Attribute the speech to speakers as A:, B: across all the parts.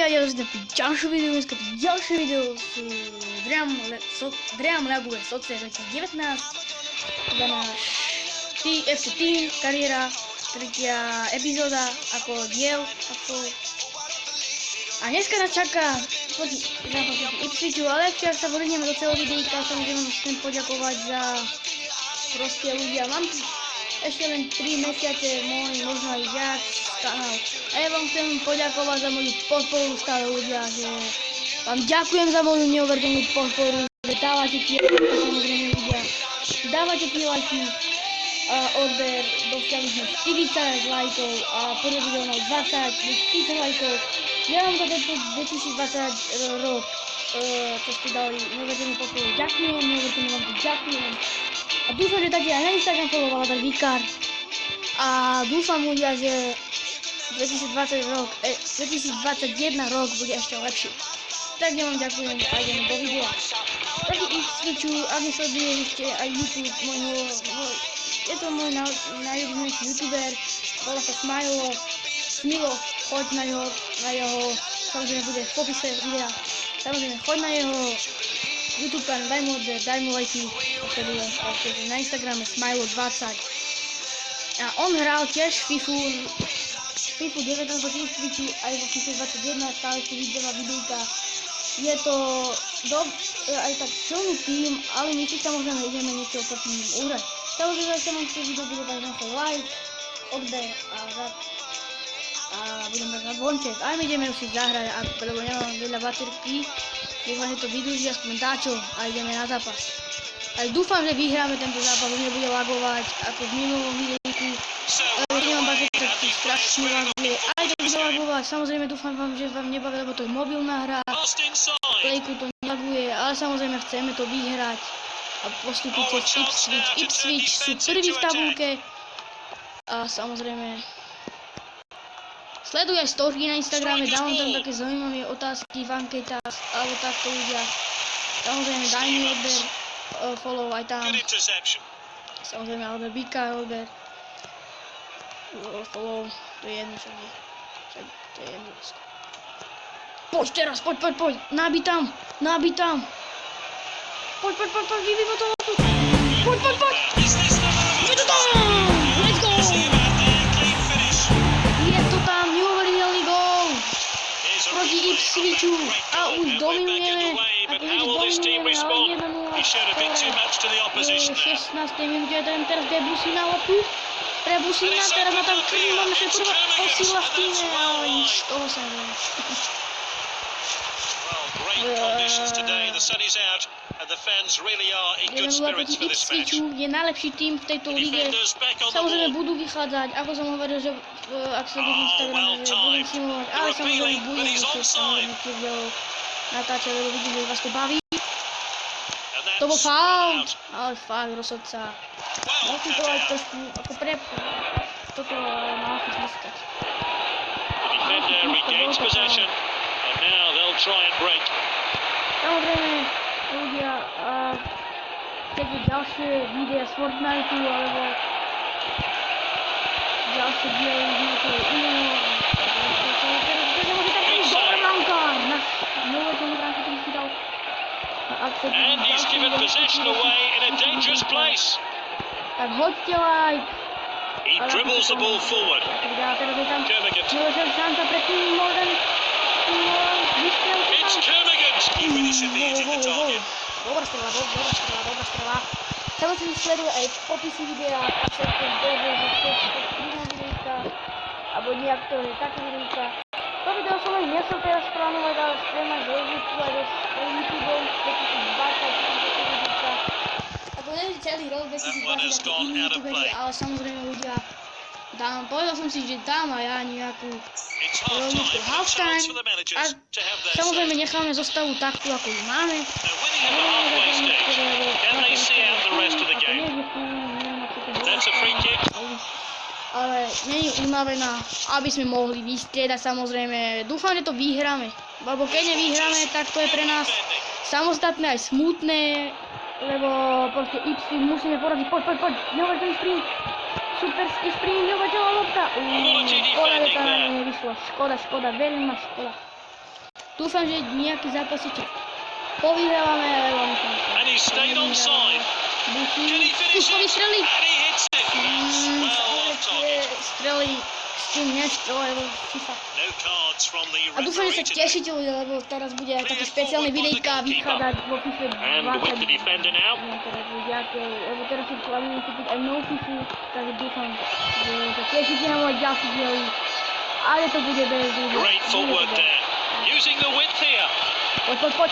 A: kamarádi, ale pri ďalšom videu, dneska to ďalšie video s Dream reaguje Soce 2019 za náš FC Team, kariéra, tretia epizóda, ako diel, a dneska nás čaká zápas proti Ipswichu, ale ešte ak sa vrhneme do celého videjka, samozrejme chcem poďakovať za proste ľudia, mám ešte len 3 mesiace, možno aj viac kanál. A ja vám chcem poďakovať za moju podporu stále ľudia, že vám ďakujem za moju neuveriteľnú podporu, že dávate tie samozrejme ľudia, dávate tie lajky a odber, dosiahli sme 40 lajkov a prvý video mal 20, 40 lajkov. Ja vám za tento 2020 rok, čo ste dali neuveriteľnú podporu, ďakujem, neuveriteľne vám to ďakujem. A dúfam, že taky aj na Instagram followovala tak Vikar. A dúfam ľudia, že 2021 rok bude ešte lepší. Tak ja vám ďakujem a ideme do videa. Proti Ipswichu, ak nesleduješ ešte aj YouTube môjho, je to môj najobľúbenejší youtuber, volá sa Smilo, choď na jeho, samozrejme bude v popise videa, samozrejme choď na jeho YouTube kanál, daj mu odber, daj mu lajky, na Instagrame Smilo20. A on hral tiež FIFA 19 proti Ipswichu, aj vo FIFA 21, stále ešte videjka. Je to aj tak silný tým, ale my si samozrejme ideme niečo proti ním uhrať. Samozrejme, ak sa vám chce video, bude dať na svoj like, odber a budem dať na zvonček. A my ideme už si zahrať, lebo nemám veľa baterky. Dúfam, že to vydrží aspoň dáčo a ideme na zápas. Ale dúfam, že vyhráme tento zápas, už nebude lagovať ako v minulom videjku. Nemám baterky, tak strašne laguje. Aj to bude lagovať, samozrejme dúfam vám, že vám nebaví, lebo to je mobilná hra. Playku to nelaguje, ale samozrejme chceme to vyhrať a postúpiť cez Ipswich. Ipswich sú prví v tabulke a samozrejme sleduj aj storky na Instagrame, dávam tam také zaujímavé otázky v anketách alebo takto ľudia. Samozrejme daj mi odber, follow aj tam. Samozrejme odber Bika, odber, follow, to je jedno však nie. To je jedno. Poď teraz, poď, nabij tam. Poď, vybij mo to. Poď. Je to tam, let's go. Je to tam, neuveriteľný gól. Proti Ipswichu a už dominujeme. Ako vidíte, dominujeme, ale 1-0. 16. minúte, teraz Debussy na lopu. Teraz na tam máme sa prvá posila v týme, ale nič toho sa neviem. Ipswichu je najlepší tým v tejto lige. Samozrejme budú vychádzať, ako som hovoril, že ak sa do Instagramu, že budem simulovať, ale samozrejme budem natáčať, lebo vidím, že vás to baví. To bol faul, ale fakt rozhodca. Musím to aj trošku ako toto mal si zliskať. Samozrejme, ľudia, chcete ďalšie videa z Fortniteu, alebo ďalšie diely z nejakého iného, dobrý brankár, náš neuveriteľný brankár, ktorý si dal.
B: And he's given possession away in a dangerous place.
A: Tak hoďte like.
B: He dribbles the ball forward. Kermigant. It's Kermigant. He finishes the target.
A: Dobrá strela. Samozrejme sleduje aj popisy videa, ak sa to dobre, že to je videjka, alebo nejaké také videjka. To video som aj nechcel teraz plánovať, ale streamať do YouTube aj do YouTube 2020, ako neviem celý rok 2020 taký iný youtuberi, ale samozrejme ľudia, povedal som si, že dám aj ja nejakú rovničku halftime a samozrejme necháme zostavu takú, ako ju máme. Ale nie je unavená, aby sme mohli vystriedať, samozrejme. Dúfam, že to vyhráme, lebo keď nevyhráme, tak to je pre nás samostatné aj smutné, lebo proste Ipswich musíme poradiť. Poď, neuveriteľný sprint, superský sprint, neuveriteľná lopta. Škoda, že to nevyšlo, škoda, veľmi ma škoda. Dúfam, že nejaký zápasíček povyhrávame, lebo myslím, že...
B: And he stayed on side. Can he finish
A: Skúškový
B: it?
A: strely.
B: And he hits it. Well off target.
A: Strely s tým nestrelil FIFA.
B: No cards from the
A: A dúfam, že sa
B: referee today.
A: tešíte ľudia, lebo teraz bude aj také špeciálne videjka vychádzať vo FIFA 20.
B: And with the defender now.
A: Teraz bude lebo teraz si plánujeme kúpiť aj novú FIFA, takže dúfam, že sa tešíte na môj ďalší diely. Ale to bude bez ľudí.
B: Great footwork there. Using the width here.
A: Poď.
B: Oh,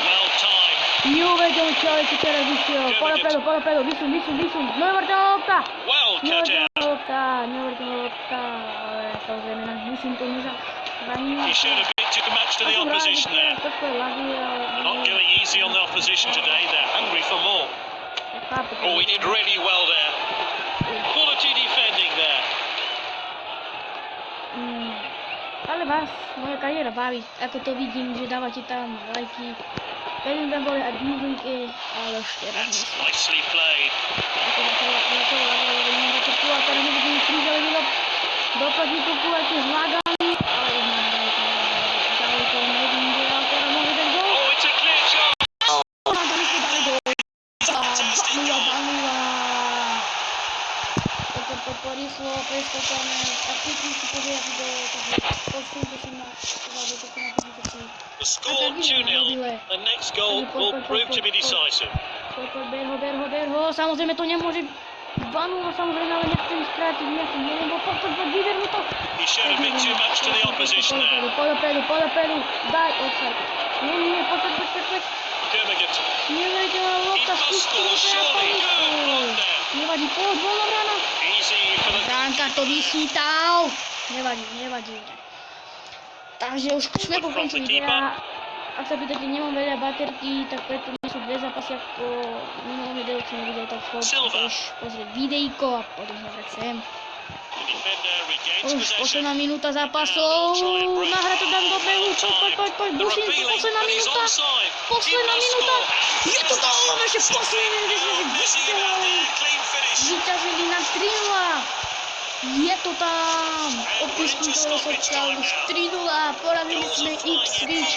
B: well timed.
A: Neuveriteľný človek, čo teraz vyšiel. Podopredu, vysun. Neuveriteľná lopta.
B: Well cut out.
A: Neuveriteľná lopta, ale samozrejme náš Bušin to nezachráni.
B: He showed a bit to match to the opposition there. Not going easy on the opposition today. They're hungry for more. Oh, he did really well there. Quality defending there.
A: Ale vás moja kariéra baví, ako to vidím, že dávate tam lajky. Verím tam boli aj dislike, ale už teraz nie sú.
B: Nicely played.
A: A teraz nevidím krížali do protivníku aj tie zlágami, ale už mám ďalej to nevidím, že ale teraz môže ten gól.
B: Oh, it's a clear shot.
A: Na to my sme dali gól. 2-0. Toto rýchlo preskočíme, tak cítim si pozrieť video, takže posunte si na publikaci.
B: The score 2-0. The next goal will prove to be decisive.
A: Berho, samozrejme to nemôže 2-0, samozrejme, ale nechcem skrátiť nejaký jeden, bo poď, vyberú to.
B: He showed a bit too much to the opposition there.
A: Podopredu, daj offside. Nie, poď.
B: Kermagant.
A: Neuveriteľná
B: He
A: lopta,
B: must
A: skúste
B: score, surely. Good block there.
A: Nevadí, poď, voľná brána.
B: Easy for the
A: Bránka to vychytal. Nevadí. Takže už sme po konci videa. Ak sa pýtate, nemám veľa baterky, tak preto nie sú dve zápasy ako minulom videu, čo som videl, tak chceš pozrieť videjko a potom hrať sem. Už posledná minúta zápasov, nahra to dám do behu, poď, Bušin, posledná minúta, je to tam, ešte posledná minúta, vyťazili na 3-0, je to tam, opisknutého srdca, už 3-0, porazili sme Ipswich,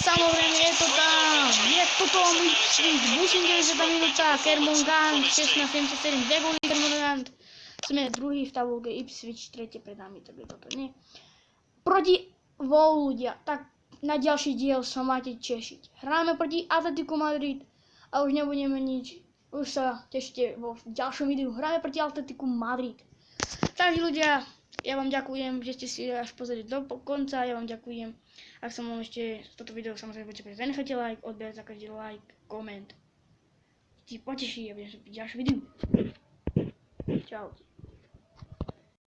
A: samozrejme je to tam, Ipswich, Bušin 90 minúta, Kermongan 16-77, 2 góly Kermongan. Sme druhý v tabulke, Ipswich tretie pred nami, to by toto nie. Proti ľudia, tak na ďalší diel sa máte tešiť. Hráme proti Atletiku Madrid a už nebudeme nič. Už sa tešite vo ďalšom videu. Hráme proti Atletiku Madrid. Takže ľudia, ja vám ďakujem, že ste si až pozreli do konca. Ja vám ďakujem. Ak sa vám ešte toto video samozrejme budete prejsť, zanechajte like, odber za každý like, koment. Ti poteší a budem sa v ďalšom videu. Čau.